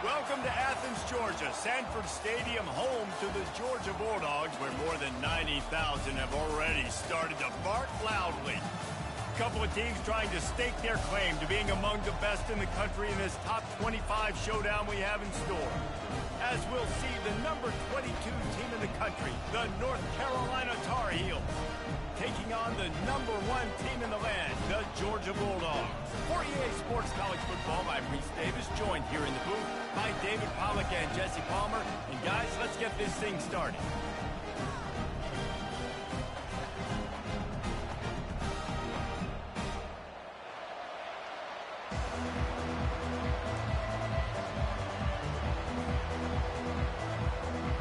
Welcome to Athens, Georgia, Sanford Stadium, home to the Georgia Bulldogs, where more than 90,000 have already started to bark loudly. A couple of teams trying to stake their claim to being among the best in the country in this top 25 showdown we have in store. As we'll see, the number 22 team in the country, the North Carolina Tar Heels, taking on the number 1 team in the land, the Georgia Bulldogs. For EA Sports College Football, I'm Reese Davis, joined here in the booth by David Pollack and Jesse Palmer. And guys, let's get this thing started.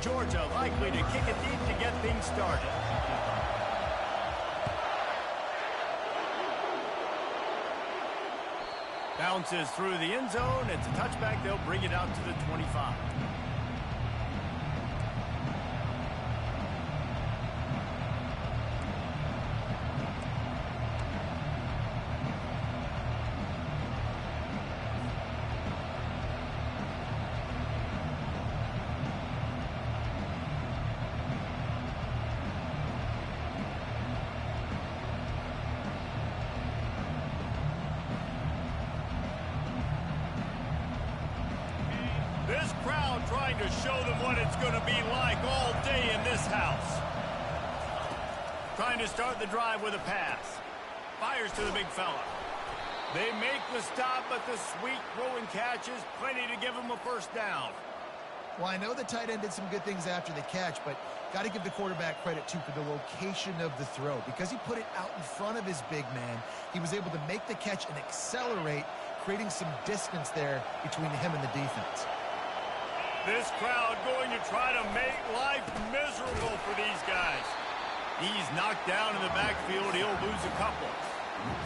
Georgia likely to kick it deep to get things started. Bounces through the end zone. It's a touchback. They'll bring it out to the 25. This crowd trying to show them what it's going to be like all day in this house. Trying to start the drive with a pass. Fires to the big fella. They make the stop, but the sweet throw and catch is plenty to give them a first down. Well, I know the tight end did some good things after the catch, but got to give the quarterback credit, too, for the location of the throw. Because he put it out in front of his big man, he was able to make the catch and accelerate, creating some distance there between him and the defense. This crowd going to try to make life miserable for these guys. He's knocked down in the backfield. He'll lose a couple.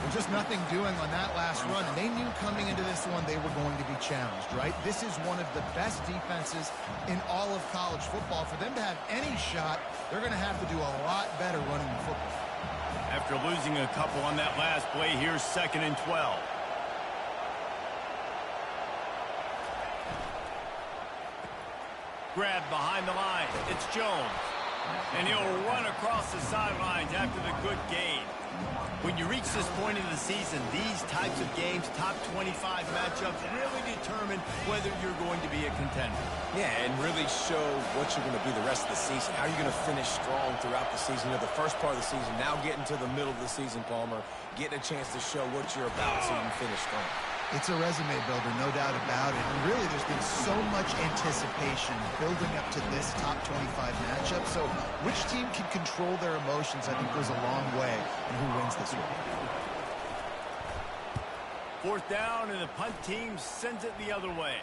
There's just nothing doing on that last run, and they knew coming into this one they were going to be challenged, right? This is one of the best defenses in all of college football. For them to have any shot, they're going to have to do a lot better running the football. After losing a couple on that last play, here's 2nd and 12. Grabbed behind the line. It's Jones. And he'll run across the sidelines after the good gain. When you reach this point in the season, these types of games, top 25 matchups, really determine whether you're going to be a contender. Yeah, and really show what you're going to be the rest of the season. How you're going to finish strong throughout the season. You know, the first part of the season, now getting to the middle of the season, Palmer, getting a chance to show what you're about so you can finish strong. It's a resume builder, no doubt about it. And really, there's been so much anticipation building up to this top 25 matchup. So which team can control their emotions, I think, goes a long way in who wins this one. 4th down, and the punt team sends it the other way.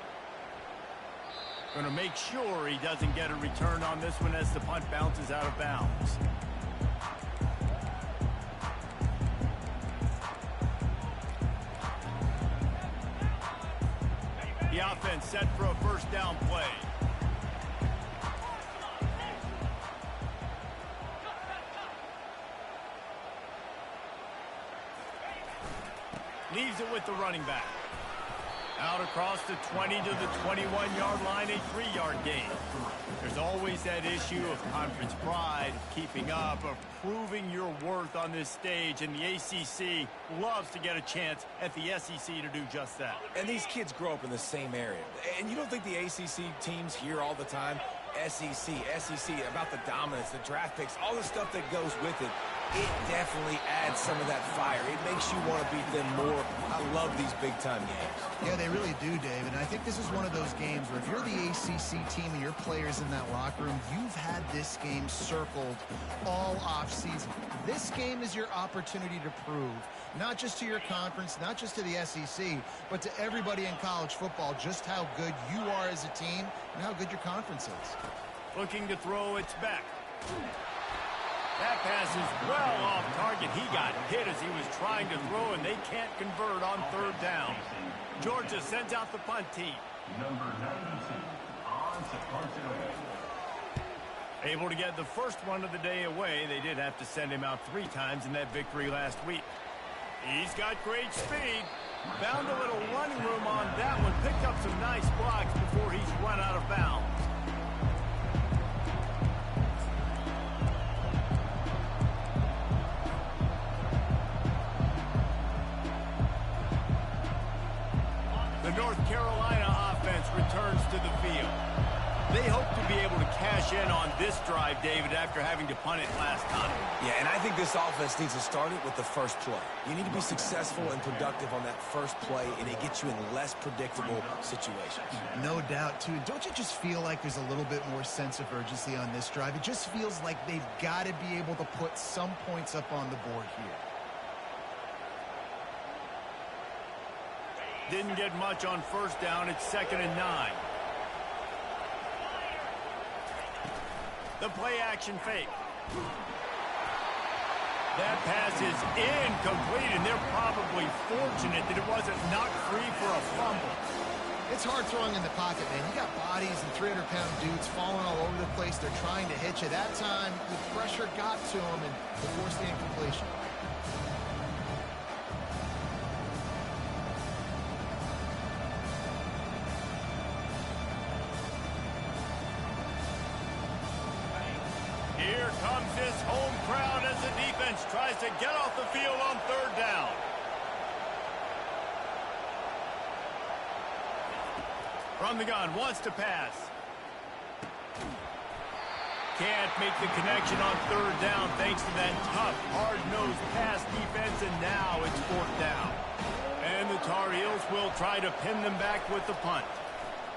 Going to make sure he doesn't get a return on this one as the punt bounces out of bounds. The offense set for a first down play. Leaves it with the running back. Out across the 20 to the 21-yard line, a 3-yard gain. There's always that issue of conference pride, keeping up, of proving your worth on this stage, and the ACC loves to get a chance at the SEC to do just that. And these kids grow up in the same area. And you don't think the ACC teams hear all the time, SEC, about the dominance, the draft picks, all the stuff that goes with it. It definitely adds some of that fire. It makes you want to beat them more. I love these big-time games. Yeah, they really do, Dave. And I think this is one of those games where if you're the ACC team and your players in that locker room, you've had this game circled all offseason. This game is your opportunity to prove, not just to your conference, not just to the SEC, but to everybody in college football, just how good you are as a team and how good your conference is. Looking to throw, it's back. That pass is well off target. He got hit as he was trying to throw, and they can't convert on 3rd down. Georgia sends out the punt team. Number 92 on to punt it away. Able to get the first one of the day away. They did have to send him out 3 times in that victory last week. He's got great speed. Found a little running room on that one. Picked up some nice blocks before run out of bounds. The North Carolina offense returns to the field. They hope to be able to cash in on this drive, David, after having to punt it last time. Yeah, and I think this offense needs to start it with the first play. You need to be successful and productive on that first play, and it gets you in less predictable situations. No doubt, too. Don't you just feel like there's a little bit more sense of urgency on this drive? It just feels like they've got to be able to put some points up on the board here. Didn't get much on first down. It's 2nd and 9. The play action fake. That pass is incomplete, and they're probably fortunate that it wasn't knocked free for a fumble. It's hard throwing in the pocket, man. You got bodies and 300-pound dudes falling all over the place. They're trying to hit you. That time, the pressure got to them and they forced the incompletion. Here comes this home crowd as the defense tries to get off the field on 3rd down. From the gun, wants to pass. Can't make the connection on 3rd down thanks to that tough, hard-nosed pass defense, and now it's 4th down. And the Tar Heels will try to pin them back with the punt.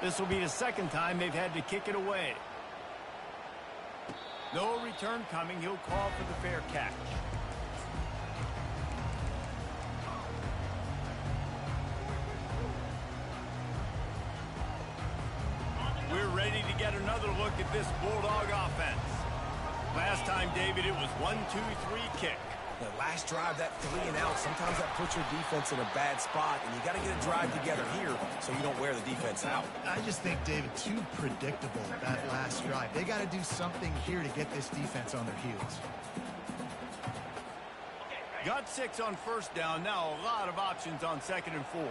This will be the 2nd time they've had to kick it away. No return coming. He'll call for the fair catch. We're ready to get another look at this Bulldog offense. Last time, David, it was 1-2-3 kick. The last drive, that 3 and out, sometimes that puts your defense in a bad spot, and you got to get a drive together here so you don't wear the defense out. I just think, David, too predictable that last drive. They got to do something here to get this defense on their heels. Got 6 on first down. Now a lot of options on 2nd and 4.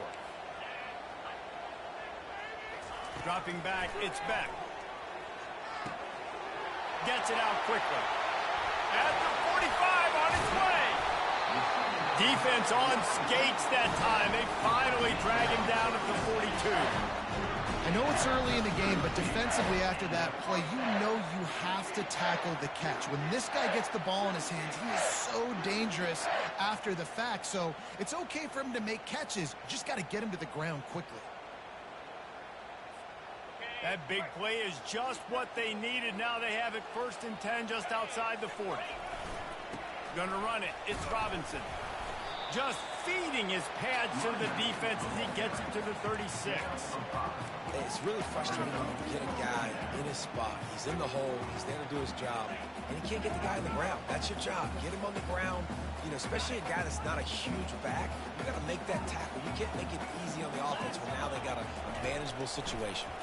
Dropping back, it's Beck. Gets it out quickly. At the 45, on its way. Defense on skates that time. They finally drag him down at the 42. I know it's early in the game, but defensively after that play, you know you have to tackle the catch. When this guy gets the ball in his hands, he is so dangerous after the fact. So it's okay for him to make catches. You just got to get him to the ground quickly. That big play is just what they needed. Now they have it 1st and 10 just outside the 40. Gonna run it. It's Robinson. Just feeding his pads to the defense as he gets it to the 36. It's really frustrating when you get a guy in his spot. He's in the hole. He's there to do his job. And he can't get the guy on the ground. That's your job. Get him on the ground. You know, especially a guy that's not a huge back. You got to make that tackle. You can't make it easy on the offense when now they got a manageable situation.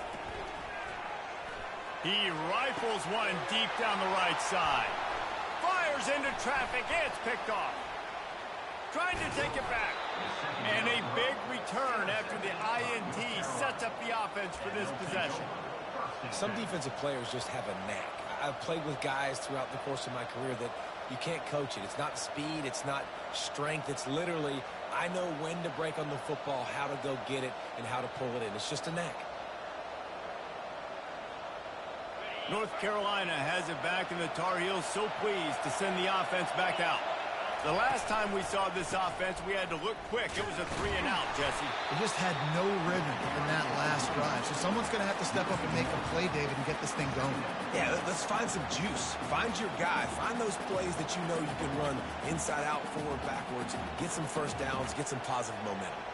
He rifles one deep down the right side. Fires into traffic. It's picked off. Trying to take it back. And a big return after the INT sets up the offense for this possession. Some defensive players just have a knack. I've played with guys throughout the course of my career that you can't coach it. It's not speed. It's not strength. It's literally, I know when to break on the football, how to go get it, and how to pull it in. It's just a knack. North Carolina has it back, and the Tar Heels so pleased to send the offense back out. The last time we saw this offense, we had to look quick. It was a 3 and out, Jesse. They just had no rhythm in that last drive. So someone's going to have to step up and make a play, David, and get this thing going. Yeah, let's find some juice. Find your guy. Find those plays that you know you can run inside out, forward, backwards. Get some first downs. Get some positive momentum.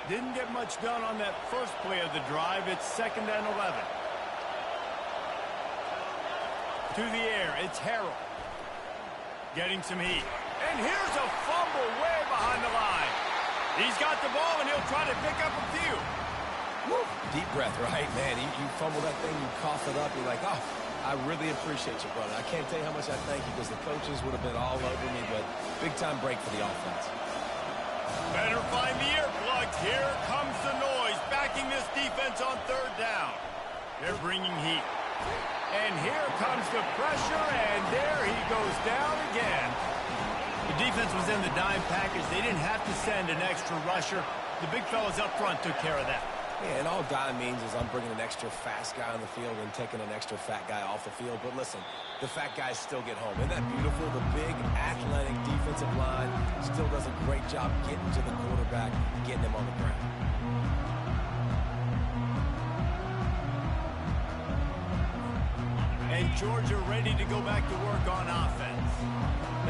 Didn't get much done on that first play of the drive. It's 2nd and 11. To the air, it's Harrell. Getting some heat. And here's a fumble way behind the line. He's got the ball, and he'll try to pick up a few. Woo. Deep breath, right? Man, you fumble that thing, you cough it up, you're like, oh, I really appreciate you, brother. I can't tell you how much I thank you because the coaches would have been all over me, but big-time break for the offense. Better find the earplugs. Here comes the noise, backing this defense on 3rd down. They're bringing heat. And here comes the pressure, and there he goes down again. The defense was in the dime package. They didn't have to send an extra rusher. The big fellas up front took care of that. Yeah, and all dime means is I'm bringing an extra fast guy on the field and taking an extra fat guy off the field. But listen, the fat guys still get home. Isn't that beautiful? The big, athletic defensive line still does a great job getting to the quarterback, getting him on the ground. And Georgia ready to go back to work on offense.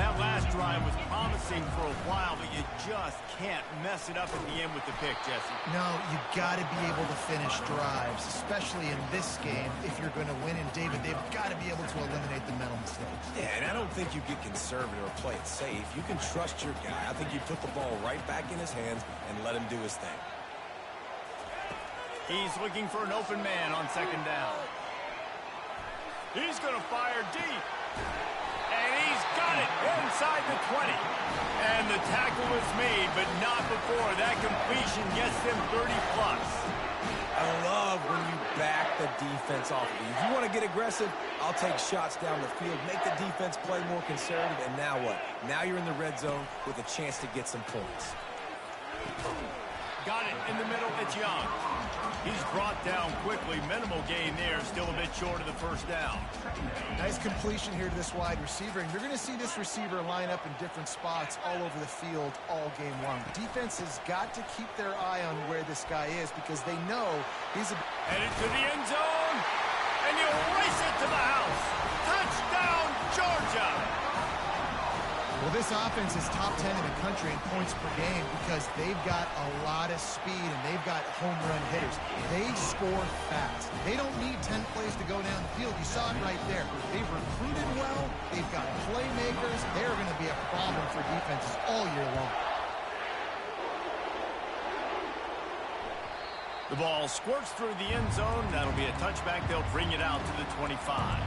That last drive was promising for a while, but you just can't mess it up at the end with the pick, Jesse. No, you got to be able to finish drives, especially in this game. If you're going to win, and David, they've got to be able to eliminate the mental mistakes. Yeah, and I don't think you get conservative or play it safe. You can trust your guy. I think you put the ball right back in his hands and let him do his thing. He's looking for an open man on second down. He's going to fire deep. And he's got it inside the 20. And the tackle was made, but not before. That completion gets them 30-plus. I love when you back the defense off of you. If you want to get aggressive, I'll take shots down the field, make the defense play more conservative, and now what? Now you're in the red zone with a chance to get some points. Got it in the middle. It's Young. He's brought down quickly. Minimal gain there. Still a bit short of the first down. Nice completion here to this wide receiver. And you're going to see this receiver line up in different spots all over the field all game long. Defense has got to keep their eye on where this guy is because they know he's headed to the end zone. And you race it to the house. Touchdown, Georgia. Well, this offense is top 10 in the country in points per game because they've got a lot of speed and they've got home run hitters. They score fast. They don't need 10 plays to go down the field. You saw it right there. They've recruited well. They've got playmakers. They're going to be a problem for defenses all year long. The ball squirts through the end zone. That'll be a touchback. They'll bring it out to the 25.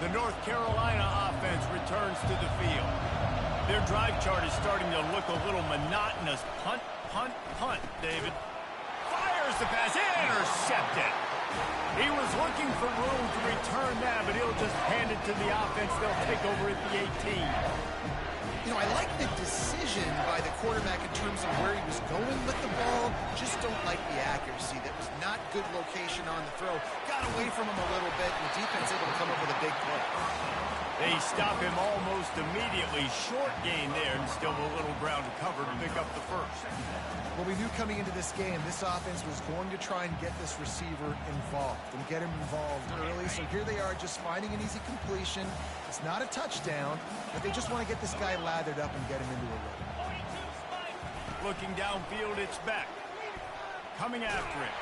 The North Carolina offense returns to the field. Their drive chart is starting to look a little monotonous. Punt, punt, punt, David. Fires the pass, intercepted. He was looking for room to return that, but he'll just hand it to the offense. They'll take over at the 18. You know, I like the decision by the quarterback in terms of where he was going with the ball. Just don't like the accuracy. That was not good location on the throw. Got away from him a little bit, and the defense able to come up with a big play. They stop him almost immediately. Short gain there, and still a little ground to cover to pick up the first. Well, we knew coming into this game, this offense was going to try and get this receiver involved and get him involved early. So here they are just finding an easy completion. It's not a touchdown, but they just want to get this guy lathered up and get him into a rhythm. Looking downfield, it's Beck. Coming after it.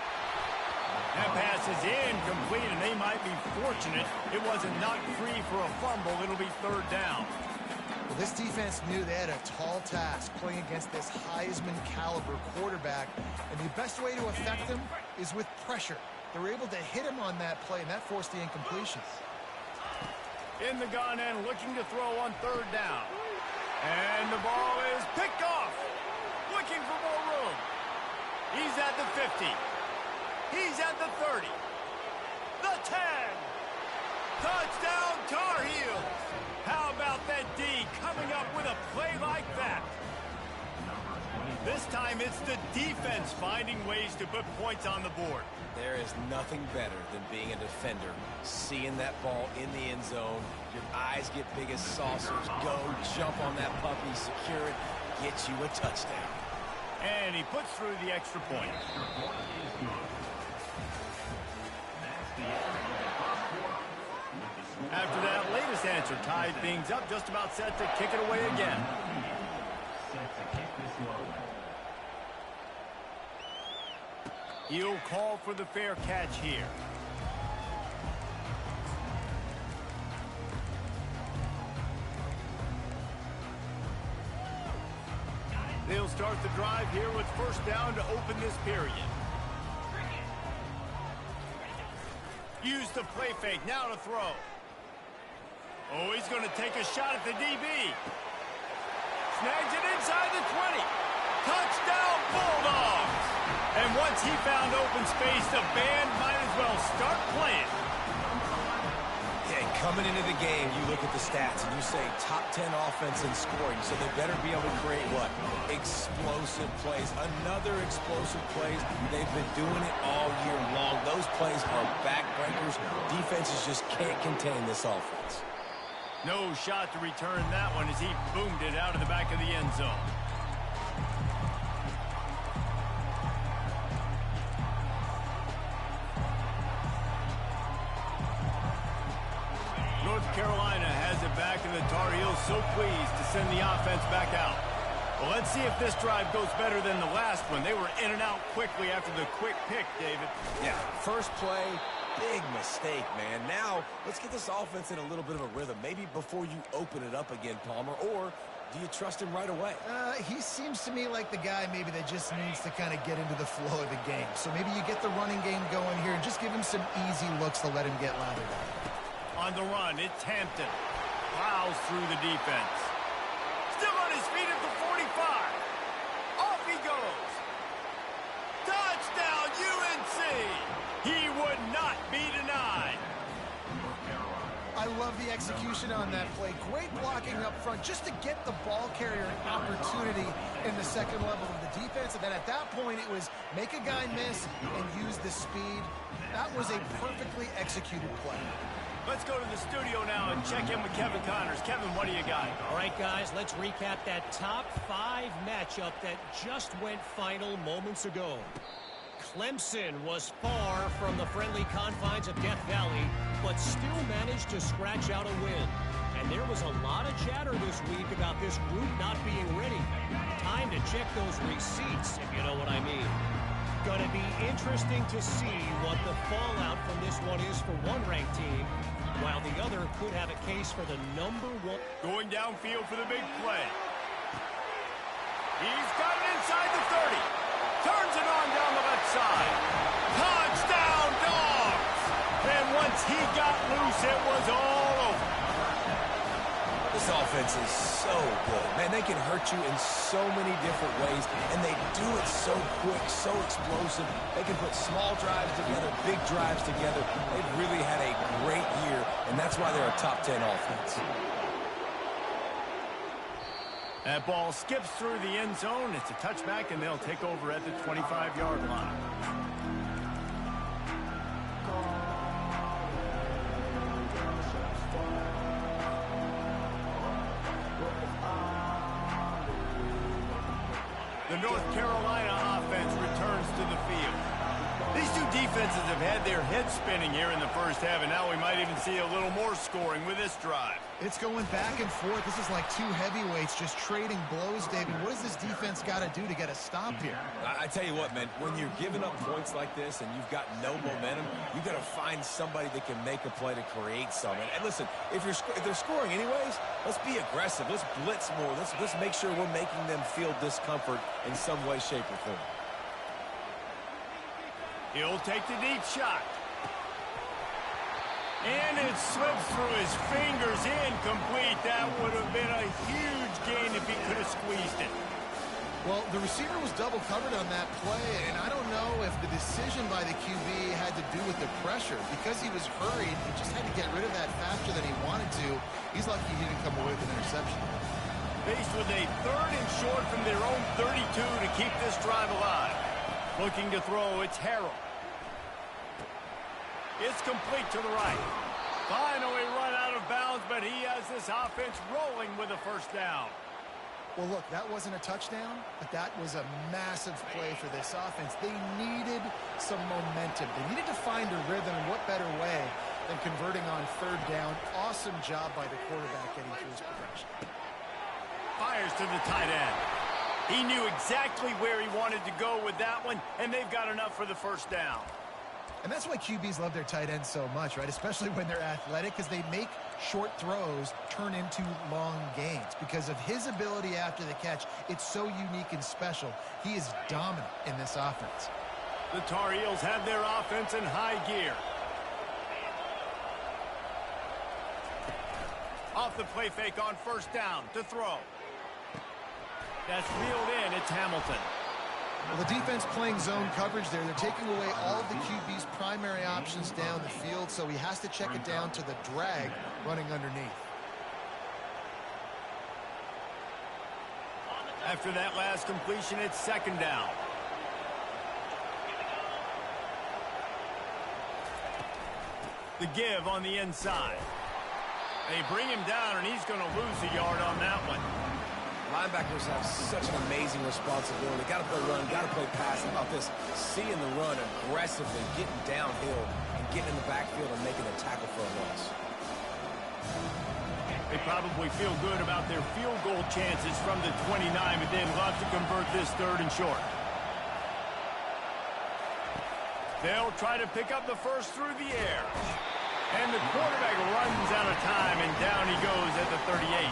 That pass is incomplete, and they might be fortunate it wasn't knocked free for a fumble. It'll be third down. Well, this defense knew they had a tall task playing against this Heisman-caliber quarterback, and the best way to affect him is with pressure. They were able to hit him on that play, and that forced the incompletion. In the gun and looking to throw on third down. And the ball is picked off. Looking for more room. He's at the 50. He's at the 30. The 10. Touchdown, Tar Heels. How about that D coming up with a play like that? This time it's the defense finding ways to put points on the board. There is nothing better than being a defender, seeing that ball in the end zone. Your eyes get big as saucers. Go, jump on that puppy, secure it, get you a touchdown. And he puts through the extra point. After that latest answer, tied things up, just about set to kick it away again. He'll call for the fair catch here. They'll start the drive here with first down to open this period. Use the play fake. Now to throw. Oh, he's going to take a shot at the DB. Snags it inside the 20. Touchdown, Bulldogs. And once he found open space, the band might as well start playing. Yeah, coming into the game, you look at the stats and you say top 10 offense in scoring, so they better be able to create what? Explosive plays. Another explosive plays. They've been doing it all year long. Those plays are backbreakers. Defenses just can't contain this offense. No shot to return that one as he boomed it out of the back of the end zone. North Carolina has it back, and the Tar Heels so pleased to send the offense back out. Well, let's see if this drive goes better than the last one. They were in and out quickly after the quick pick, David. Yeah, first play, big mistake, man. Now, let's get this offense in a little bit of a rhythm. Maybe before you open it up again, Palmer, or do you trust him right away? He seems to me like the guy maybe that just needs to kind of get into the flow of the game. So maybe you get the running game going here and just give him some easy looks to let him get lathered up. On the run, it's Hampton. Plows through the defense. Still on his feet at the 45. Off he goes. Touchdown, UNC. He would not be denied. I love the execution on that play. Great blocking up front just to get the ball carrier an opportunity in the second level of the defense. And then at that point, it was make a guy miss and use the speed. That was a perfectly executed play. Let's go to the studio now and check in with Kevin Connors. Kevin, what do you got? All right, guys, let's recap that top 5 matchup that just went final moments ago. Clemson was far from the friendly confines of Death Valley, but still managed to scratch out a win. And there was a lot of chatter this week about this group not being ready. Time to check those receipts, if you know what I mean. Going to be interesting to see what the fallout from this one is for one ranked team, while the other could have a case for the number 1. Going downfield for the big play. He's got it inside the 30. Turns it on down the left side. Touchdown, Dogs! And once he got loose, it was all over. This offense is so good. Man, they can hurt you in so many different ways, and they do it so quick, so explosive. They can put small drives together, big drives together. They've really had a great year, and that's why they're a top 10 offense. That ball skips through the end zone. It's a touchback, and they'll take over at the 25-yard line. The North Carolina offense returns to the field. These two defenses have had their heads spinning here in the first half, and now we might even see a little more scoring with this drive. It's going back and forth. This is like two heavyweights just trading blows, David. What does this defense got to do to get a stop here? I tell you what, man, when you're giving up points like this and you've got no momentum, you've got to find somebody that can make a play to create some. And listen, if they're scoring anyways, let's be aggressive. Let's blitz more. Let's make sure we're making them feel discomfort in some way, shape, or form. He'll take the deep shot. And it slips through his fingers, incomplete. That would have been a huge gain if he could have squeezed it. Well, the receiver was double covered on that play, and I don't know if the decision by the QB had to do with the pressure. Because he was hurried, he just had to get rid of that faster than he wanted to. He's lucky he didn't come away with an interception. Faced with a 3rd and short from their own 32 to keep this drive alive. Looking to throw, it's Harrell. It's complete to the right. Finally run out of bounds, but he has this offense rolling with a first down. Well, look, that wasn't a touchdown, but that was a massive play for this offense. They needed some momentum. They needed to find a rhythm, and what better way than converting on 3rd down. Awesome job by the quarterback getting through his progression. Fires to the tight end. He knew exactly where he wanted to go with that one, and they've got enough for the first down. And that's why QBs love their tight ends so much, right? Especially when they're athletic, because they make short throws turn into long gains. Because of his ability after the catch, it's so unique and special. He is dominant in this offense. The Tar Heels have their offense in high gear. off the play fake on first down to throw. That's reeled in. It's Hamilton. Well, the defense playing zone coverage there. They're taking away all of the QB's primary options down the field, so he has to check it down to the drag running underneath. After that last completion, it's second down. The give on the inside. They bring him down, and he's going to lose a yard on that one. Linebackers have such an amazing responsibility. Got to play run, got to play pass. How about this? Seeing the run aggressively, getting downhill, and getting in the backfield and making a tackle for a loss. They probably feel good about their field goal chances from the 29, but they'd love to convert this third and short. They'll try to pick up the first through the air. And the quarterback runs out of time, and down he goes at the 38.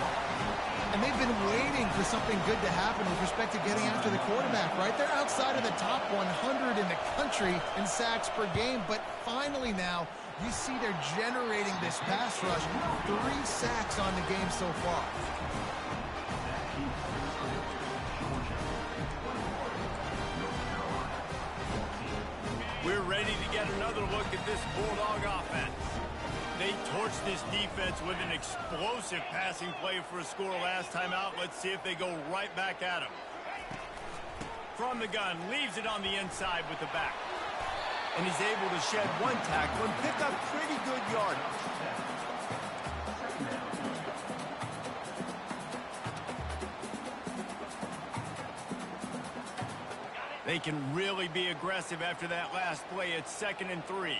And they've been waiting for something good to happen with respect to getting after the quarterback, right? They're outside of the top 100 in the country in sacks per game, but finally now you see they're generating this pass rush. 3 sacks on the game so far. We're ready to get another look at this Bulldog offense. They torched this defense with an explosive passing play for a score last time out. Let's see if they go right back at him. From the gun, leaves it on the inside with the back. And he's able to shed 1 tackle and pick up pretty good yardage. They can really be aggressive after that last play. It's 2nd and 3.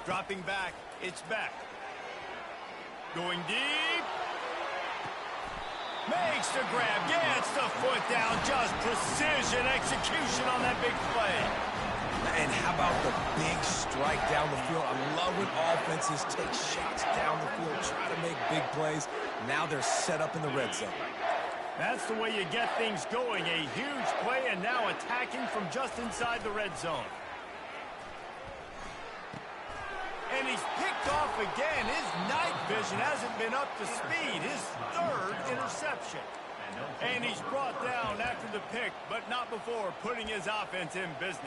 Dropping back, it's Beck. Going deep. Makes the grab, gets the foot down. Just precision execution on that big play. And how about the big strike down the field? I love when offenses take shots down the field, try to make big plays. Now they're set up in the red zone. That's the way you get things going. A huge play, and now attacking from just inside the red zone. And he's picked off again. His night vision hasn't been up to speed. His 3rd interception. And he's brought down after the pick, but not before putting his offense in business.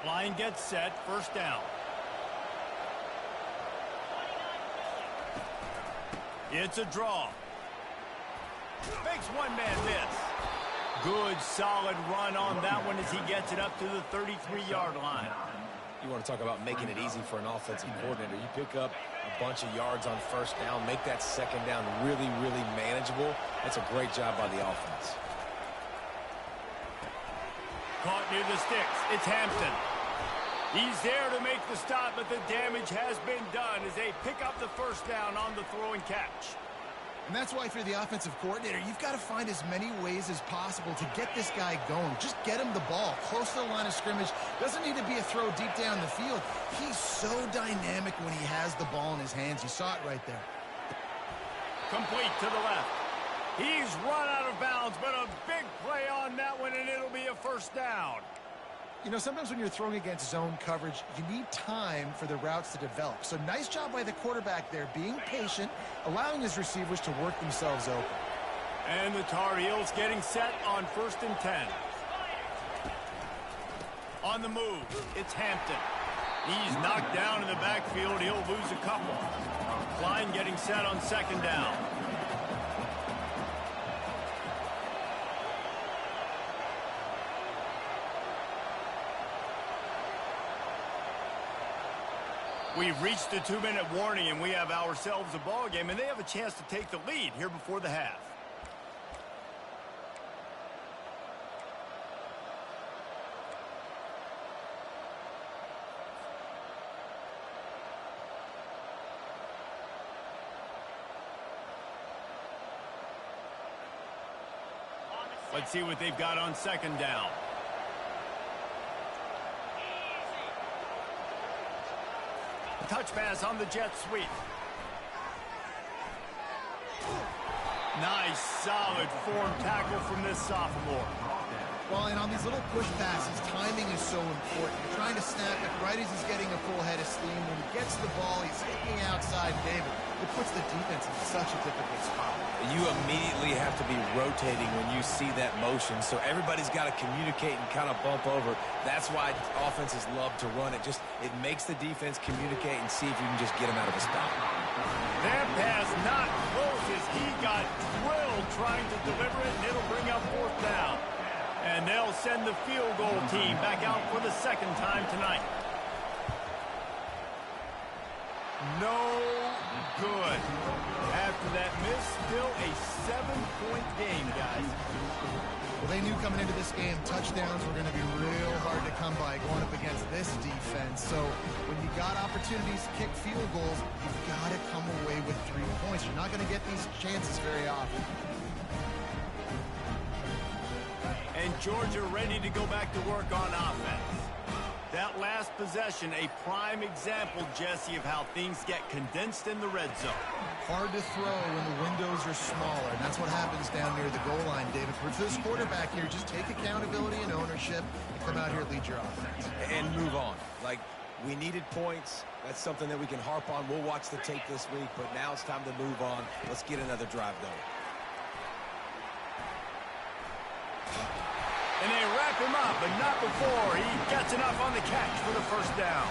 Line gets set, first down. It's a draw. Makes one man miss. Good, solid run on that one as he gets it up to the 33-yard line. You want to talk about making it easy for an offensive coordinator. You pick up a bunch of yards on first down, make that second down really, really manageable. That's a great job by the offense. Caught near the sticks. It's Hampton. He's there to make the stop, but the damage has been done as they pick up the first down on the throw and catch. And that's why if you're the offensive coordinator, you've got to find as many ways as possible to get this guy going. Just get him the ball close to the line of scrimmage. Doesn't need to be a throw deep down the field. He's so dynamic when he has the ball in his hands. You saw it right there. Complete to the left. He's run out of bounds, but a big play on that one, and it'll be a first down. You know, sometimes when you're throwing against zone coverage, you need time for the routes to develop. So nice job by the quarterback there, being patient, allowing his receivers to work themselves open. And the Tar Heels getting set on 1st and 10. On the move, it's Hampton. He's knocked down in the backfield. He'll lose a couple. Klein getting set on 2nd down. We've reached the 2-minute warning, and we have ourselves a ball game, and they have a chance to take the lead here before the half. Let's see what they've got on 2nd down. Touch pass on the jet sweep. Nice, solid form tackle from this sophomore. Well, and on these little push passes, timing is so important. You're trying to snap it right as he's getting a full head of steam. When he gets the ball, he's hitting outside David. It puts the defense in such a difficult spot. You immediately have to be rotating when you see that motion, so everybody's got to communicate and kind of bump over. That's why offenses love to run it. It makes the defense communicate and see if you can just get him out of a spot. That pass not close as he got drilled trying to deliver it, and it'll bring up 4th down. And they'll send the field goal team back out for the 2nd time tonight. No good. After that miss, still a 7-point game, guys. Well, they knew coming into this game touchdowns were going to be real hard to come by going up against this defense. So when you got opportunities to kick field goals, you've got to come away with 3 points. You're not going to get these chances very often. And Georgia ready to go back to work on offense. That last possession, a prime example, Jesse, of how things get condensed in the red zone. Hard to throw when the windows are smaller, and that's what happens down near the goal line, David. For this quarterback here, just take accountability and ownership and come out here and lead your offense. And move on. Like, we needed points. That's something that we can harp on. We'll watch the tape this week, but now it's time to move on. Let's get another drive going. And they wrap him up, but not before he gets enough on the catch for the 1st down.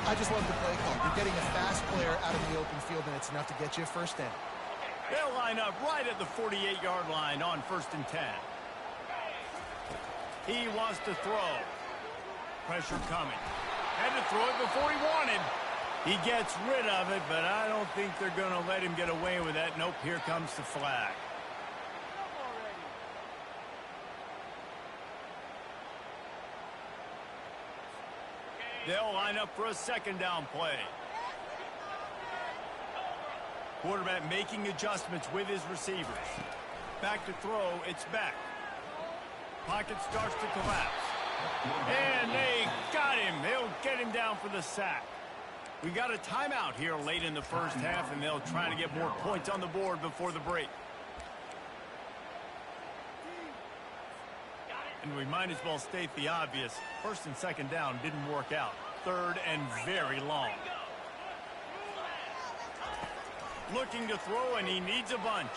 I just love the play call. You're getting a fast player out of the open field, and it's enough to get you a 1st down. They'll line up right at the 48-yard line on 1st and 10. He wants to throw. Pressure coming. Had to throw it before he wanted. He gets rid of it, but I don't think they're going to let him get away with that. Nope, here comes the flag. They'll line up for a 2nd down play. Quarterback making adjustments with his receivers. Back to throw, it's back. Pocket starts to collapse. And they got him. They'll get him down for the sack. We got a timeout here late in the 1st half, and they'll try to get more points on the board before the break. And we might as well state the obvious. 1st and 2nd down didn't work out. 3rd and very long. Looking to throw, and he needs a bunch.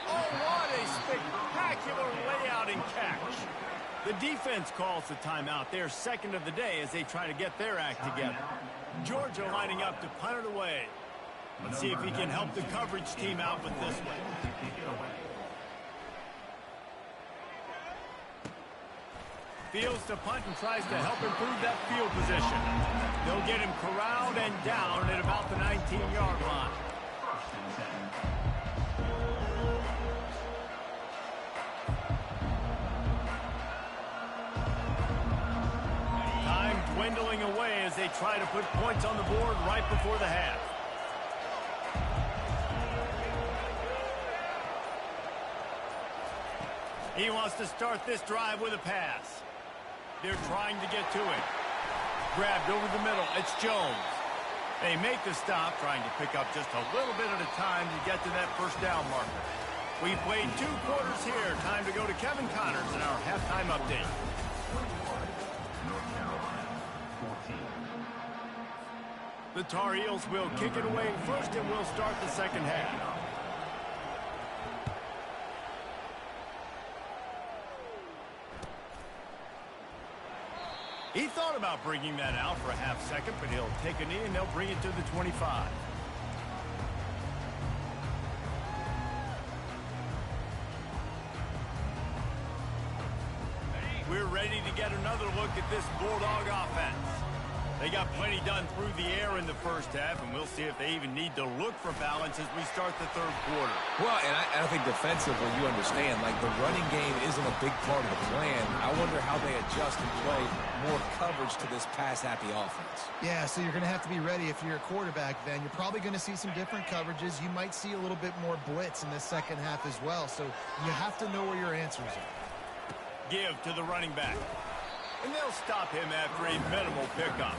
Oh, what a spectacular layout and catch. The defense calls the timeout. Their 2nd of the day as they try to get their act together. Georgia lining up to punt it away. Let's see if he can help the coverage team out with this one. Fields to punt and tries to help improve that field position. They'll get him corralled and down at about the 19-yard line. Time dwindling away as they try to put points on the board right before the half. He wants to start this drive with a pass. They're trying to get to it. Grabbed over the middle. It's Jones. They make the stop, trying to pick up just a little bit at a time to get to that 1st down marker. We've played 2 quarters here. Time to go to Kevin Connors in our halftime update. The Tar Heels will kick it away first, and we'll start the 2nd half. He thought about bringing that out for a half-second, but he'll take a knee and they'll bring it to the 25. We're ready to get another look at this Bulldog offense. They got plenty done through the air in the 1st half, and we'll see if they even need to look for balance as we start the 3rd quarter. Well, and I think defensively, you understand, like the running game isn't a big part of the plan. I wonder how they adjust and play more coverage to this pass-happy offense. Yeah, so you're going to have to be ready if you're a quarterback then. You're probably going to see some different coverages. You might see a little bit more blitz in the 2nd half as well, so you have to know where your answers are. Give to the running back. And they'll stop him after a minimal pickup.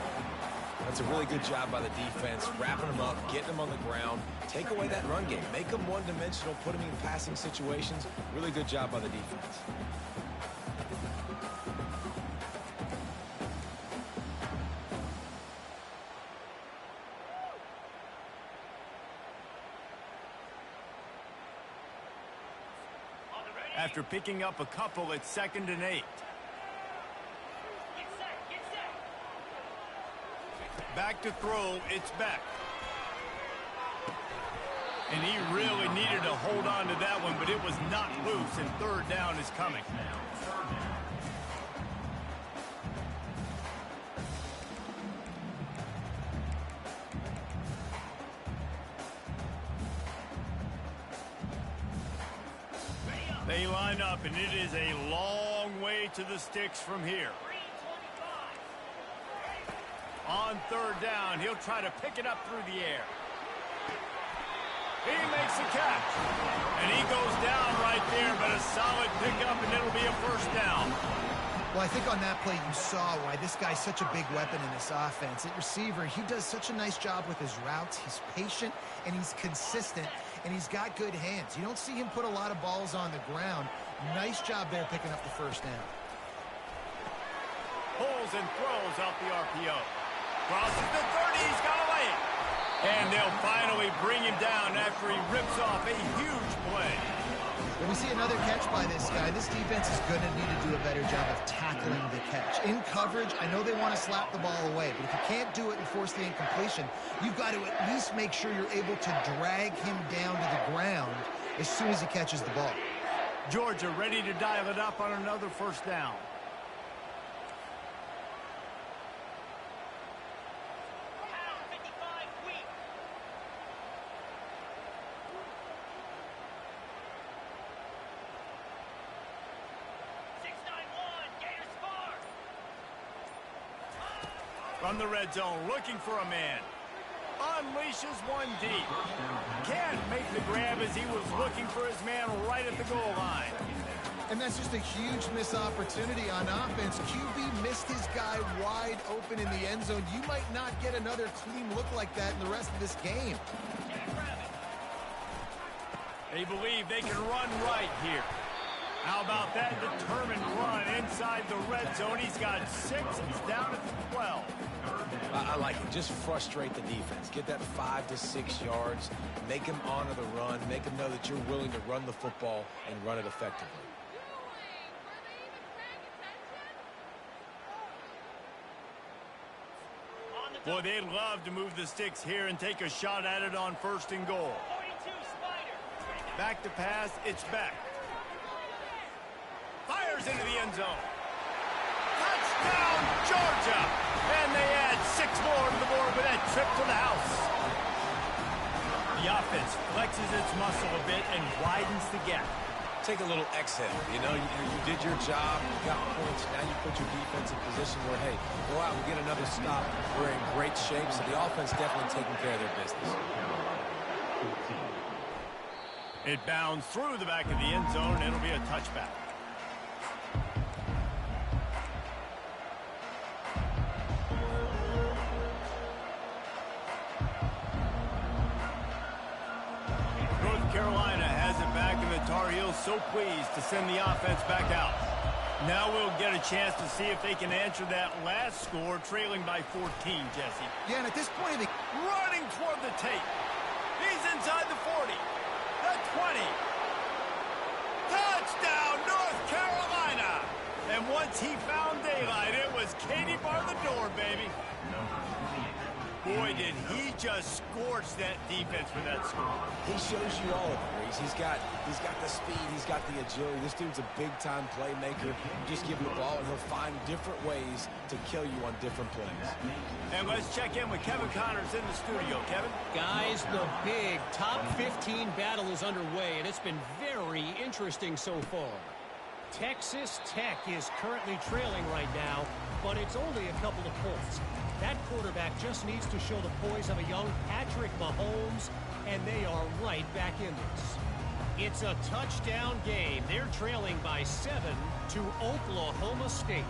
That's a really good job by the defense, wrapping them up, getting them on the ground, take away that run game, make them one-dimensional, put them in passing situations. Really good job by the defense. After picking up a couple, it's 2nd and 8. Back to throw, it's Beck. And he really needed to hold on to that one, but it was not loose, and 3rd down is coming. They line up, and it is a long way to the sticks from here. On 3rd down, he'll try to pick it up through the air. He makes a catch. And he goes down right there, but a solid pickup, and it'll be a 1st down. Well, I think on that play you saw why this guy's such a big weapon in this offense. At receiver, he does such a nice job with his routes. He's patient, and he's consistent, and he's got good hands. You don't see him put a lot of balls on the ground. Nice job there picking up the 1st down. Pulls and throws out the RPO. Crosses the 30, he's got away. And they'll finally bring him down after he rips off a huge play. When we see another catch by this guy, this defense is going to need to do a better job of tackling the catch. In coverage, I know they want to slap the ball away, but if you can't do it and force the incompletion, you've got to at least make sure you're able to drag him down to the ground as soon as he catches the ball. Georgia ready to dial it up on another 1st down. From the red zone, looking for a man. Unleashes one deep. Can't make the grab as he was looking for his man right at the goal line. And that's just a huge missed opportunity on offense. QB missed his guy wide open in the end zone. You might not get another clean look like that in the rest of this game. They believe they can run right here. How about that determined run inside the red zone? He's got 6. He's down at 12. I like it. Just frustrate the defense. Get that 5 to 6 yards. Make them honor the run. Make them know that you're willing to run the football and run it effectively. Boy, they'd love to move the sticks here and take a shot at it on 1st and goal. Back to pass, it's Beck. Fires into the end zone. Touchdown, Georgia! And they add 6 more to the board with that trip to the house. The offense flexes its muscle a bit and widens the gap. Take a little exhale. You know, you did your job. You got points. Now you put your defense in position where, hey, go out and get another stop. We're in great shape, so the offense definitely taking care of their business. It bounds through the back of the end zone, and it'll be a touchback. Carolina has it back, and the Tar Heels so pleased to send the offense back out. Now we'll get a chance to see if they can answer that last score, trailing by 14, Jesse. Yeah, and at this point, running toward the tape. He's inside the 40, the 20. Touchdown, North Carolina! And once he found daylight, it was Katie bar the door, baby. Boy, did he just scorch that defense for that score. He shows you all of it, Reese. He's got the speed. He's got the agility. This dude's a big-time playmaker. You just give him the ball, and he'll find different ways to kill you on different plays. And let's check in with Kevin Connors in the studio. Kevin? Guys, the big top 15 battle is underway, and it's been very interesting so far. Texas Tech is currently trailing right now, but it's only a couple of points. That quarterback just needs to show the poise of a young Patrick Mahomes, and they are right back in this. It's a touchdown game. They're trailing by 7 to Oklahoma State.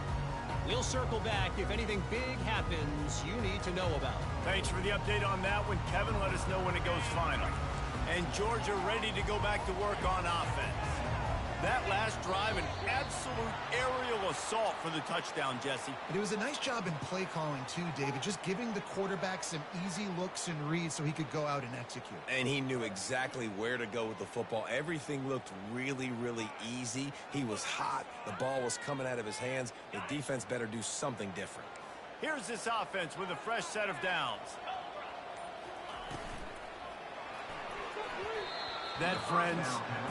We'll circle back if anything big happens you need to know about. Thanks for the update on that one, Kevin. Let us know when it goes final. And Georgia ready to go back to work on offense. That last drive, an absolute aerial assault for the touchdown, Jesse. And it was a nice job in play calling, too, David, just giving the quarterback some easy looks and reads so he could go out and execute. And he knew exactly where to go with the football. Everything looked really, really easy. He was hot. The ball was coming out of his hands. The defense better do something different. Here's this offense with a fresh set of downs. That, friends,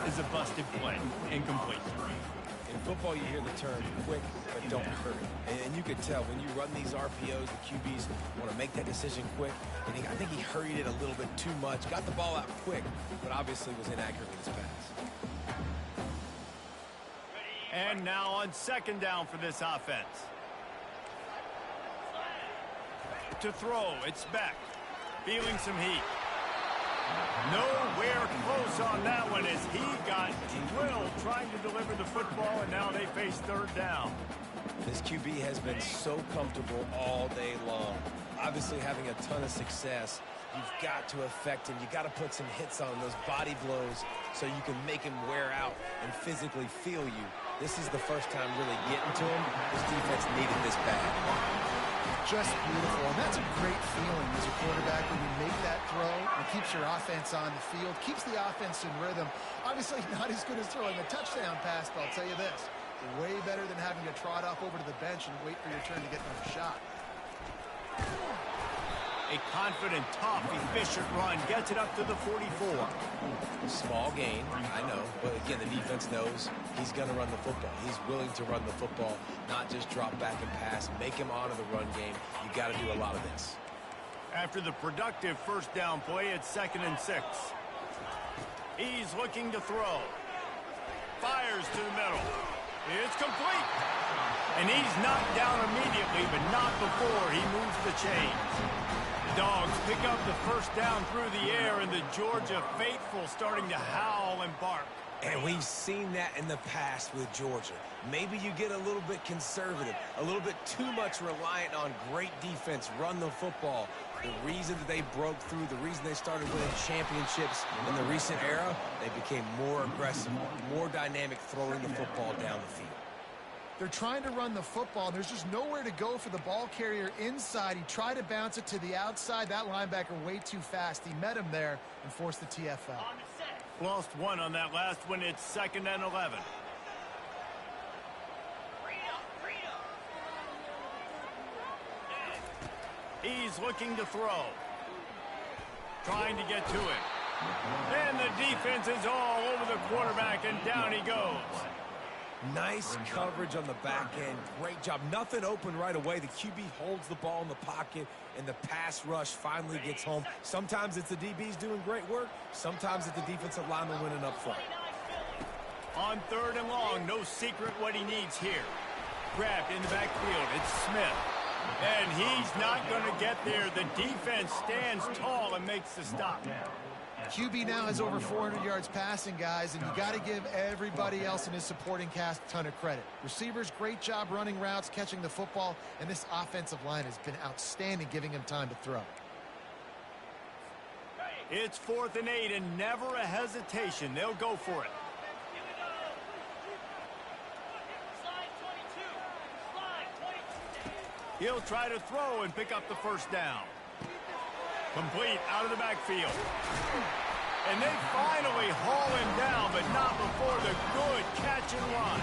is a busted play. Incomplete. In football, you hear the term quick, but don't hurry. And you could tell when you run these RPOs, the QBs want to make that decision quick. And I think he hurried it a little bit too much. Got the ball out quick, but obviously was inaccurate with his pass. And now on second down for this offense. To throw, it's Beck. Feeling some heat. Nowhere close on that one as he got drilled trying to deliver the football, and now they face third down. This QB has been so comfortable all day long. Obviously having a ton of success. You've got to affect him. You've got to put some hits on those body blows so you can make him wear out and physically feel you. This is the first time really getting to him. This defense needed this bad. Just beautiful, and that's a great feeling as a quarterback when you make that throw. It keeps your offense on the field, keeps the offense in rhythm. Obviously not as good as throwing a touchdown pass, but I'll tell you this, way better than having to trot off over to the bench and wait for your turn to get another shot. A confident, tough, efficient run gets it up to the 44. Small gain, I know, but again, the defense knows he's going to run the football. He's willing to run the football, not just drop back and pass, make him honor the run game. You got to do a lot of this. After the productive first down play, it's 2nd and 6. He's looking to throw. Fires to the middle. It's complete. And he's knocked down immediately, but not before he moves the chains. Dogs pick up the first down through the air, and the Georgia faithful starting to howl and bark. And we've seen that in the past with Georgia. Maybe you get a little bit conservative, a little bit too much reliant on great defense, run the football. The reason that they broke through, the reason they started winning championships in the recent era, they became more aggressive, more dynamic throwing the football down the field. They're trying to run the football, and there's just nowhere to go for the ball carrier inside. He tried to bounce it to the outside. That linebacker way too fast. He met him there and forced the TFL. Lost one on that last one. It's 2nd and 11. He's looking to throw. Trying to get to it. And the defense is all over the quarterback, and down he goes. Nice coverage on the back end. Great job. Nothing open right away. The QB holds the ball in the pocket, and the pass rush finally gets home. Sometimes it's the DBs doing great work. Sometimes it's the defensive lineman winning up front. On 3rd and long, no secret what he needs here. Grabbed in the backfield. It's Smith. And he's not going to get there. The defense stands tall and makes the stop. QB now has over 400 yards passing, guys, and you got to give everybody else in his supporting cast a ton of credit. Receivers, great job running routes, catching the football, and this offensive line has been outstanding, giving him time to throw. It's 4th and 8, and never a hesitation. They'll go for it. He'll try to throw and pick up the first down. Complete out of the backfield. And they finally haul him down, but not before the good catch and run.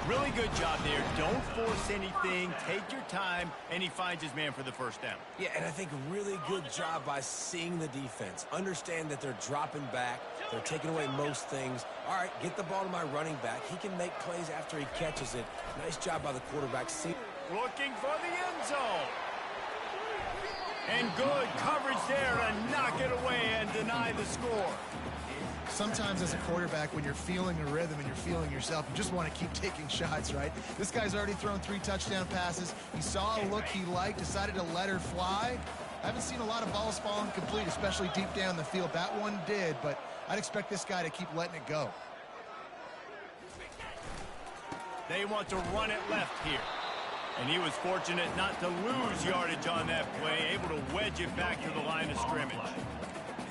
Really good job there. Don't force anything. Take your time, and he finds his man for the first down. Yeah, and I think really good job by seeing the defense. Understand that they're dropping back. They're taking away most things. All right, get the ball to my running back. He can make plays after he catches it. Nice job by the quarterback. Looking for the end zone. And good coverage there to knock it away and deny the score. Sometimes as a quarterback, when you're feeling a rhythm and you're feeling yourself, you just want to keep taking shots, right? This guy's already thrown 3 touchdown passes. He saw a look he liked, decided to let her fly. I haven't seen a lot of balls fall incomplete, especially deep down the field. That one did, but I'd expect this guy to keep letting it go. They want to run it left here. And he was fortunate not to lose yardage on that play, able to wedge it back to the line of scrimmage.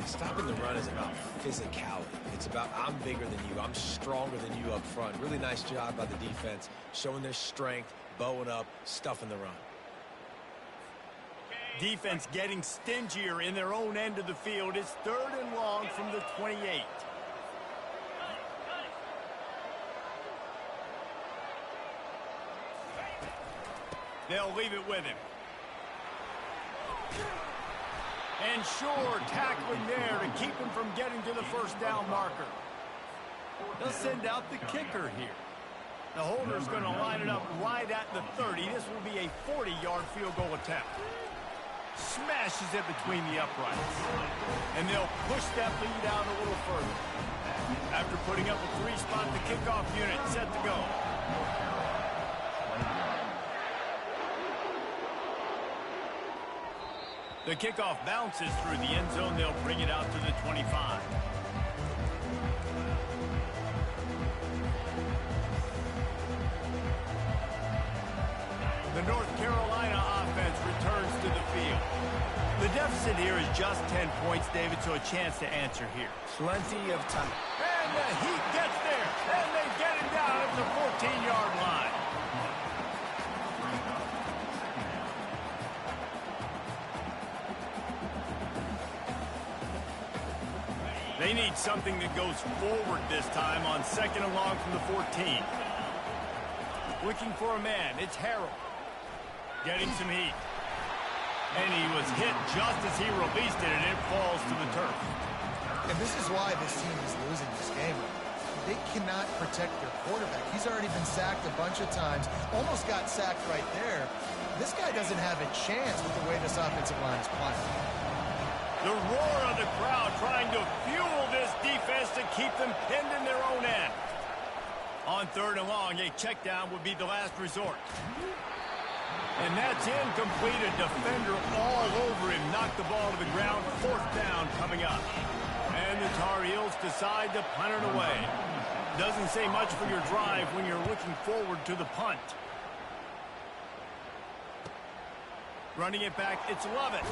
Stopping the run is about physicality. It's about I'm bigger than you. I'm stronger than you up front. Really nice job by the defense, showing their strength, bowing up, stuffing the run. Defense getting stingier in their own end of the field. It's 3rd and long from the 28. They'll leave it with him. And sure, tackling there to keep him from getting to the first down marker. They'll send out the kicker here. The holder's going to line it up right at the 30. This will be a 40-yard field goal attempt. Smashes it between the uprights. And they'll push that lead out a little further. After putting up a 3-spot, the kickoff unit set to go. The kickoff bounces through the end zone. They'll bring it out to the 25. The North Carolina offense returns to the field. The deficit here is just 10 points, David, so a chance to answer here. Plenty of time. And the Heat gets there, and they get him down at the 14-yard line. They need something that goes forward this time on 2nd and long from the 14. Looking for a man, it's Harrell. Getting some heat. And he was hit just as he released it, and it falls to the turf. And this is why this team is losing this game. They cannot protect their quarterback. He's already been sacked a bunch of times, almost got sacked right there. This guy doesn't have a chance with the way this offensive line is playing. The roar of the crowd trying to fuel this defense to keep them pinned in their own end. On 3rd and long, a check down would be the last resort. And that's incomplete. A defender all over him. Knocked the ball to the ground. 4th down coming up. And the Tar Heels decide to punt it away. Doesn't say much for your drive when you're looking forward to the punt. Running it back, it's Lovett.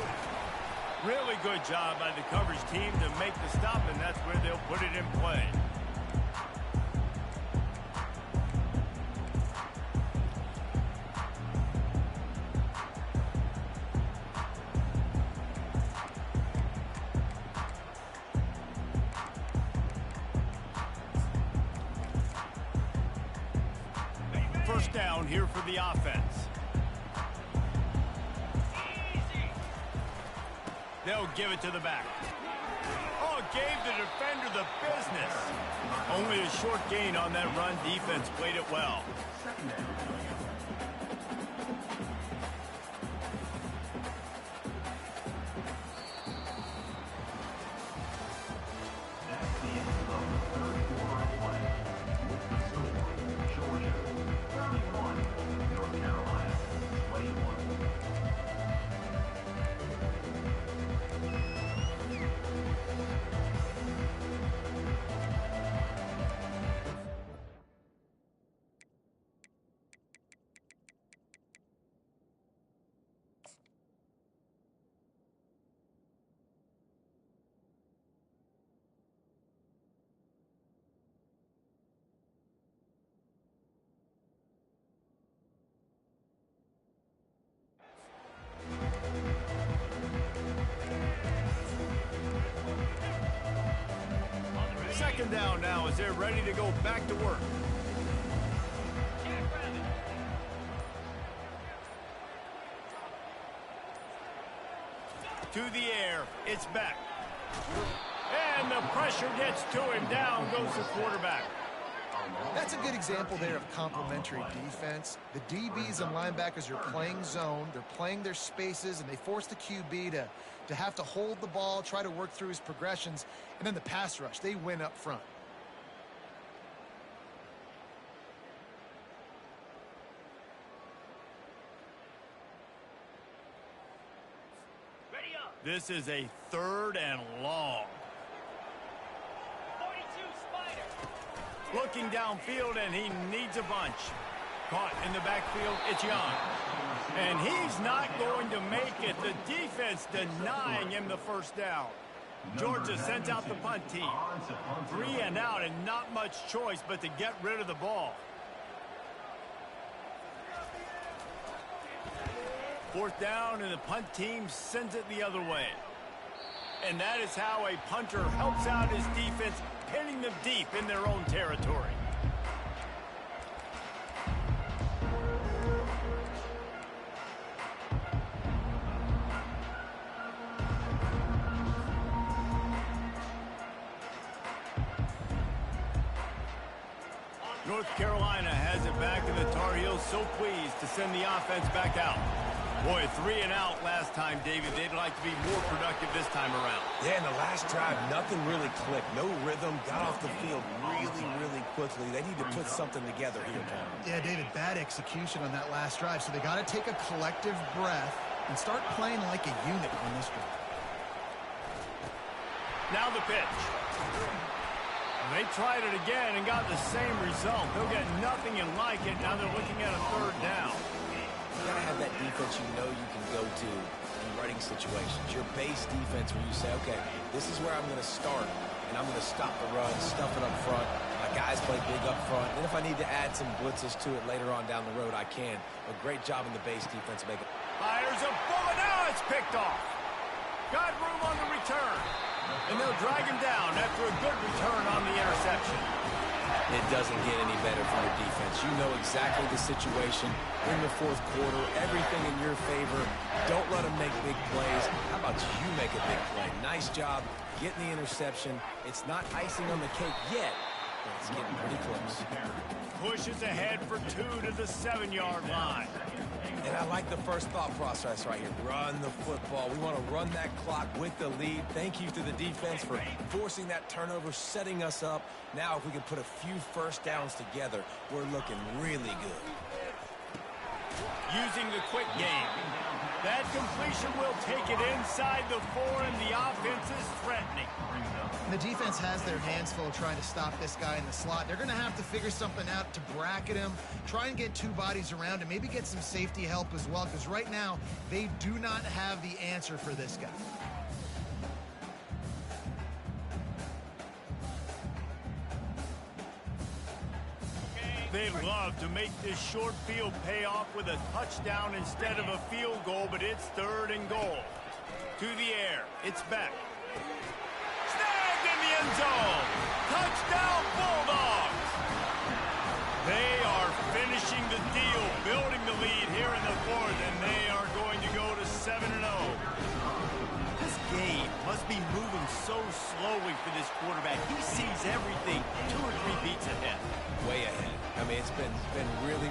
Really good job by the coverage team to make the stop, and that's where they'll put it in play. First down here for the offense. They'll give it to the back. Oh, gave the defender the business. Only a short gain on that run. Defense played it well. Second down now as they're ready to go back to work. To the air, it's back. And the pressure gets to him. Down goes the quarterback. That's a good example there of complementary defense. The DBs and linebackers are playing zone. They're playing their spaces, and they force the QB to have to hold the ball, try to work through his progressions, and then the pass rush. They win up front. This is a 3rd and long. 42 Spider. Looking downfield, and he needs a bunch. Caught in the backfield, it's Young. And he's not going to make it. The defense denying him the first down. Georgia sends out the punt team. 3 and out and not much choice but to get rid of the ball. 4th down and the punt team sends it the other way. And that is how a punter helps out his defense, pinning them deep in their own territory. North Carolina has it back, and the Tar Heels so pleased to send the offense back out. Boy, 3 and out last time, David. They'd like to be more productive this time around. Yeah, in the last drive, nothing really clicked. No rhythm, got off the field really quickly. They need to put something together here, Tom. Yeah, David, bad execution on that last drive, so they got to take a collective breath and start playing like a unit on this drive. Now the pitch. They tried it again and got the same result. They'll get nothing and like it. Now they're looking at a 3rd down. You got to have that defense you know you can go to in running situations. Your base defense where you say, okay, this is where I'm going to start, and I'm going to stop the run, stuff it up front. My guys play big up front. And if I need to add some blitzes to it later on down the road, I can. A great job in the base defense. Fires a bullet. Now it's picked off. Got room on the return. And they'll drag him down after a good return on the interception. It doesn't get any better for your defense. You know exactly the situation in the 4th quarter. Everything in your favor. Don't let them make big plays. How about you make a big play? Nice job getting the interception. It's not icing on the cake yet, but it's getting pretty close. Pushes ahead for 2 to the 7-yard line. And I like the first thought process right here. Run the football. We want to run that clock with the lead. Thank you to the defense for forcing that turnover, setting us up. Now if we can put a few first downs together, we're looking really good. Using the quick game. That completion will take it inside the 4, and the offense is threatening. And the defense has their hands full trying to stop this guy in the slot. They're going to have to figure something out to bracket him, try and get 2 bodies around him, maybe get some safety help as well, because right now they do not have the answer for this guy. They'd love to make this short field pay off with a touchdown instead of a field goal, but it's 3rd and goal. To the air, it's back. Snagged in the end zone. Touchdown, Bulldogs. They are finishing the deal, building the lead here in the 4th, and they are going to go to 7-0. This game must be moving so slowly for this quarterback. He sees everything 2 or 3 beats ahead. Way ahead. I mean, it's been really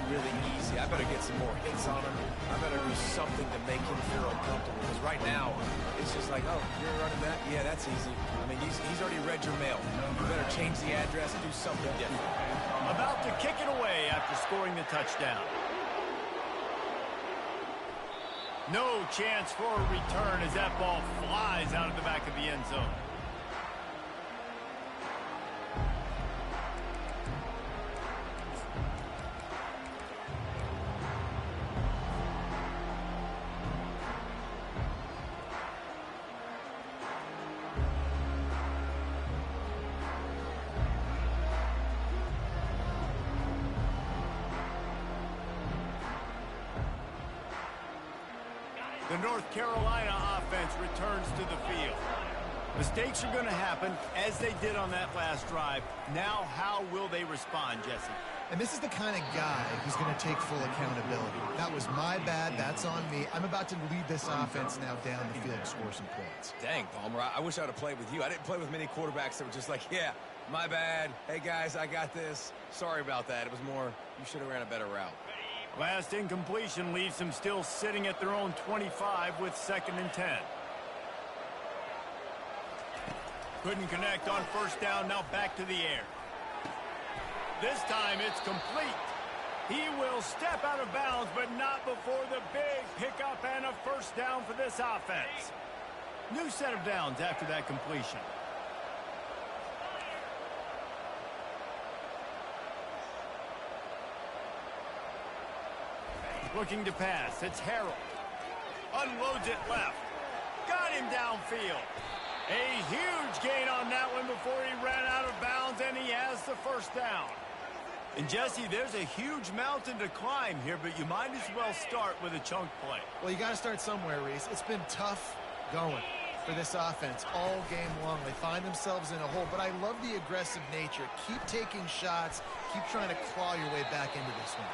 easy. I better get some more hits on him. I better do something to make him feel uncomfortable. Because right now, it's just like, oh, you're running that? Yeah, that's easy. I mean, he's already read your mail. You better change the address and do something different. About to kick it away after scoring the touchdown. No chance for a return as that ball flies out of the back of the end zone. The North Carolina offense returns to the field. Mistakes are going to happen, as they did on that last drive. Now, how will they respond, Jesse? And this is the kind of guy who's going to take full accountability. That was my bad. That's on me. I'm about to lead this offense now down the field and score some points. Dang, Palmer, I wish I would have played with you. I didn't play with many quarterbacks that were just like, yeah, my bad. Hey, guys, I got this. Sorry about that. It was more, you should have ran a better route. Last incompletion leaves them still sitting at their own 25 with 2nd and 10. Couldn't connect on first down, now back to the air. This time it's complete. He will step out of bounds, but not before the big pickup and a first down for this offense. New set of downs after that completion. Looking to pass. It's Harold. Unloads it left. Got him downfield. A huge gain on that one before he ran out of bounds, and he has the first down. And, Jesse, there's a huge mountain to climb here, but you might as well start with a chunk play. Well, you got to start somewhere, Reese. It's been tough going for this offense all game long. They find themselves in a hole, but I love the aggressive nature. Keep taking shots. Keep trying to claw your way back into this one.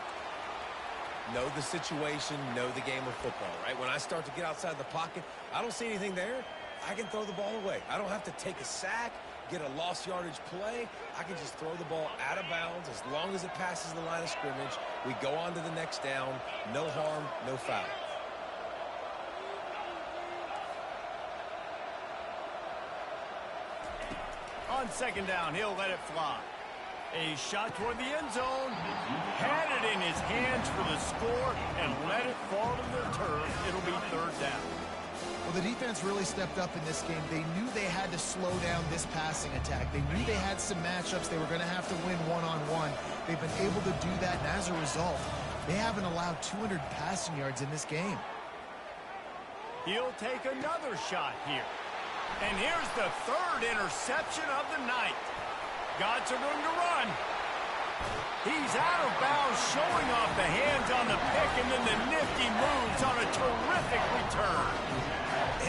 Know the situation, know the game of football, right? When I start to get outside the pocket, I don't see anything there. I can throw the ball away. I don't have to take a sack, get a lost yardage play. I can just throw the ball out of bounds as long as it passes the line of scrimmage. We go on to the next down. No harm, no foul. On second down, he'll let it fly. A shot toward the end zone. Had it in his hands for the score and let it fall to the turf. It'll be third down. Well, the defense really stepped up in this game. They knew they had to slow down this passing attack. They knew they had some matchups they were going to have to win one-on-one. They've been able to do that, and as a result, they haven't allowed 200 passing yards in this game. He'll take another shot here. And here's the third interception of the night. Got some room to run. He's out of bounds, showing off the hands on the pick, and then the nifty moves on a terrific return.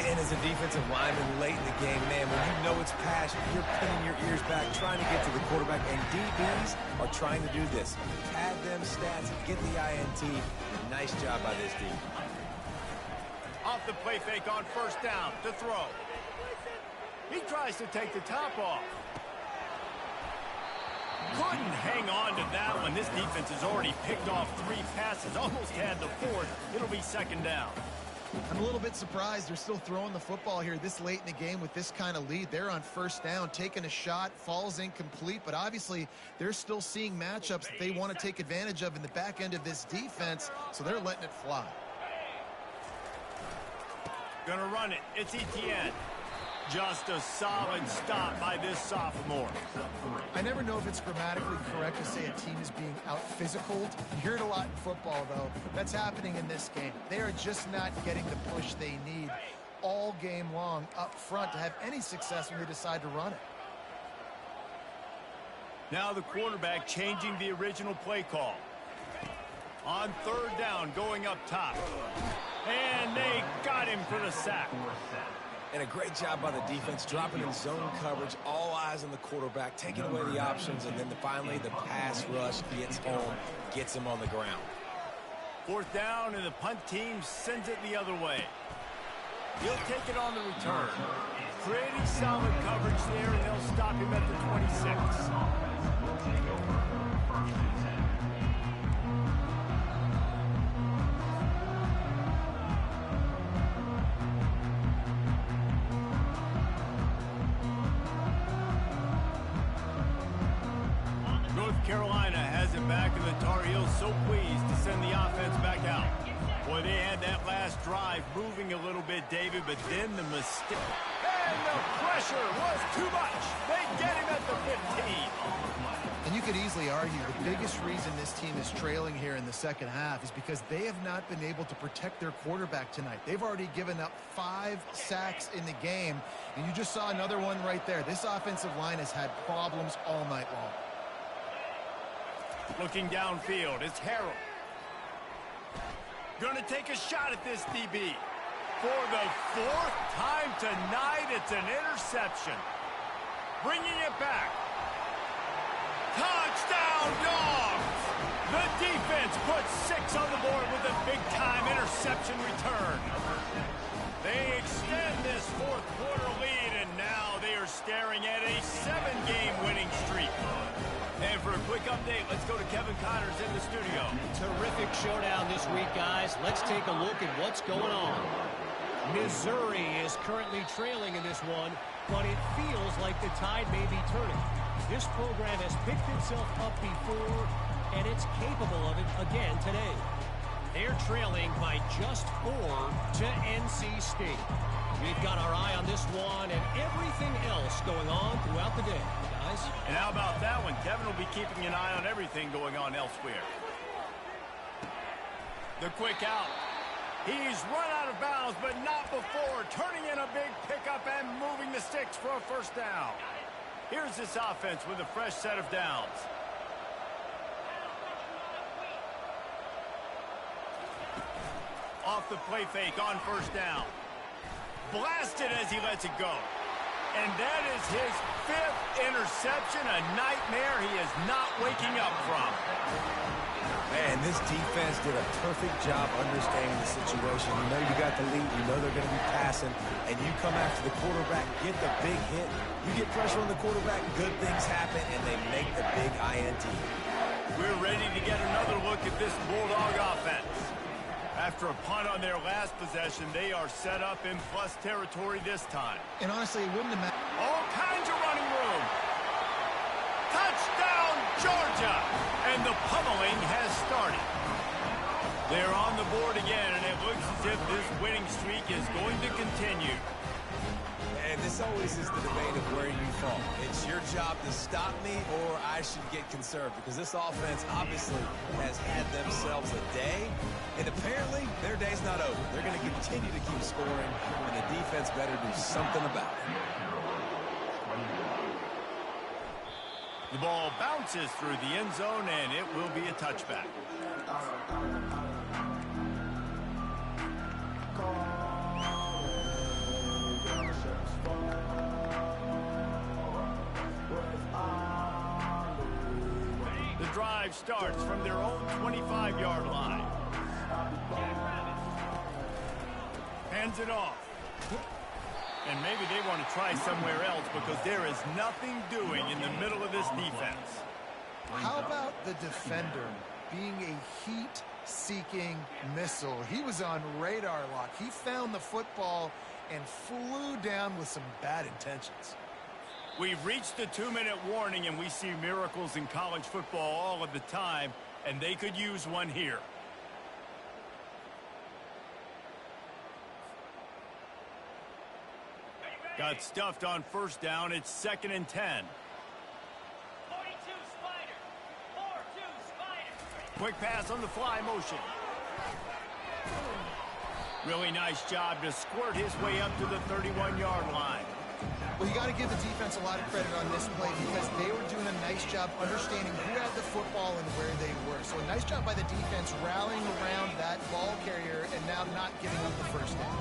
And as a defensive lineman late in the game, man, when you know it's pass, you're pinning your ears back, trying to get to the quarterback, and DBs are trying to do this. Pad them stats, get the INT. Nice job by this team. Off the play fake on first down to throw. He tries to take the top off. Couldn't hang on to that one. This defense has already picked off 3 passes, almost had the 4th. It'll be second down. I'm a little bit surprised they're still throwing the football here this late in the game with this kind of lead. They're on first down, taking a shot, falls incomplete, but obviously they're still seeing matchups that they want to take advantage of in the back end of this defense, so they're letting it fly. Gonna run it. It's Etienne. Just a solid stop by this sophomore. I never know if it's grammatically correct to say a team is being out-physicaled. You hear it a lot in football, though. That's happening in this game. They are just not getting the push they need all game long up front to have any success when they decide to run it. Now the quarterback changing the original play call. On third down, going up top. And they got him for the sack. And a great job by the defense, dropping in zone coverage, all eyes on the quarterback, taking away the options, and then finally the pass rush gets home, gets him on the ground. Fourth down, and the punt team sends it the other way. He'll take it on the return. Pretty solid coverage there, and they'll stop him at the 26. Carolina has it back, and the Tar Heels so pleased to send the offense back out. Boy, they had that last drive moving a little bit, David, but then the mistake. And the pressure was too much. They get him at the 15. And you could easily argue the biggest reason this team is trailing here in the second half is because they have not been able to protect their quarterback tonight. They've already given up 5 sacks in the game, and you just saw another one right there. This offensive line has had problems all night long. Looking downfield, it's Harold. Gonna take a shot at this DB. For the 4th time tonight, it's an interception. Bringing it back. Touchdown, Dogs! The defense puts 6 on the board with a big-time interception return. They extend this 4th quarter lead, and now they are staring at a 7-game winning streak. And for a quick update, let's go to Kevin Connors in the studio. Terrific showdown this week, guys. Let's take a look at what's going on. Missouri is currently trailing in this one, but it feels like the tide may be turning. This program has picked itself up before, and it's capable of it again today. They're trailing by just 4 to NC State. We've got our eye on this one and everything else going on throughout the day, guys. And how about that one? Kevin will be keeping an eye on everything going on elsewhere. The quick out. He's run out of bounds, but not before turning in a big pickup and moving the sticks for a first down. Here's this offense with a fresh set of downs. Off the play fake on first down. Blasted as he lets it go. And that is his 5th interception, a nightmare he is not waking up from. Man, this defense did a perfect job understanding the situation. You know you got the lead, you know they're going to be passing, and you come after the quarterback, get the big hit. You get pressure on the quarterback, good things happen, and they make the big INT. We're ready to get another look at this Bulldog offense. After a punt on their last possession, they are set up in plus territory this time. And honestly, it wouldn't have mattered. All kinds of running room. Touchdown, Georgia! And the pummeling has started. They're on the board again, and it looks as if this winning streak is going to continue. And this always is the debate of where you fall. It's your job to stop me, or I should get conserved, because this offense obviously has had themselves a day, and apparently their day's not over. They're going to continue to keep scoring, and the defense better do something about it. The ball bounces through the end zone, and it will be a touchback. The drive starts from their own 25-yard line. Hands it off. And maybe they want to try somewhere else because there is nothing doing in the middle of this defense. How about the defender being a heat-seeking missile? He was on radar lock. He found the football and flew down with some bad intentions. We've reached the 2-minute warning, and we see miracles in college football all of the time, and they could use one here. Got stuffed on first down. It's 2nd and 10. 42 Spider. 4-2 Spider. Quick pass on the fly motion. Really nice job to squirt his way up to the 31-yard line. Well, you got to give the defense a lot of credit on this play because they were doing a nice job understanding who had the football and where they were. So a nice job by the defense rallying around that ball carrier and now not giving up the first down.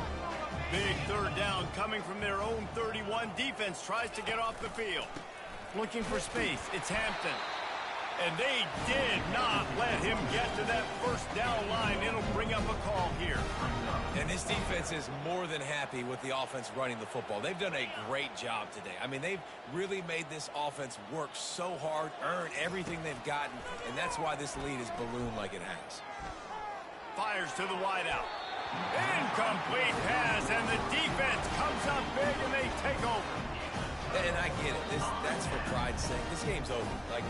Big third down coming from their own 31. Defense tries to get off the field. Looking for space. It's Hampton. And they did not let him get to that first down line. It'll bring up a call here. And this defense is more than happy with the offense running the football. They've done a great job today. I mean, they've really made this offense work so hard, earn everything they've gotten, and that's why this lead is ballooned like it has. Fires to the wideout. Incomplete pass, and the defense comes up big, and they take over. And I get it. That's for pride's sake. This game's over. Like,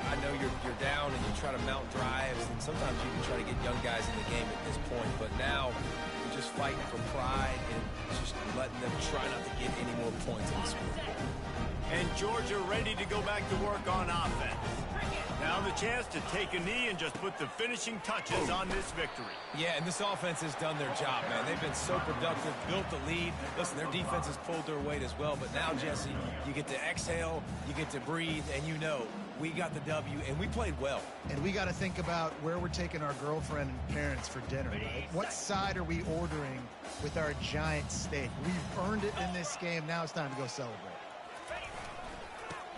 I know you're down and you try to mount drives, and sometimes you can try to get young guys in the game at this point, but now you're just fighting for pride and just letting them try not to get any more points on the scoreboard. And Georgia ready to go back to work on offense. Now the chance to take a knee and just put the finishing touches on this victory. Yeah, and this offense has done their job, man. They've been so productive, built the lead. Listen, their defense has pulled their weight as well, but now, Jesse, you get to exhale, you get to breathe, and you know we got the W, and we played well. And we got to think about where we're taking our girlfriend and parents for dinner, right? What side are we ordering with our giant steak? We've earned it in this game. Now it's time to go celebrate.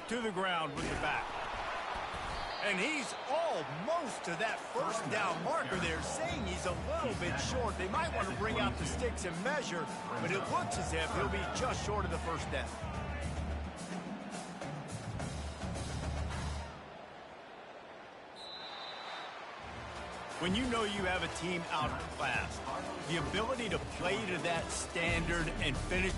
To the ground with the back. And he's almost to that first down marker there, saying he's a little bit short. They might want to bring out the sticks and measure, but it looks as if he'll be just short of the first down. When you know you have a team outclassed, the ability to play to that standard and finish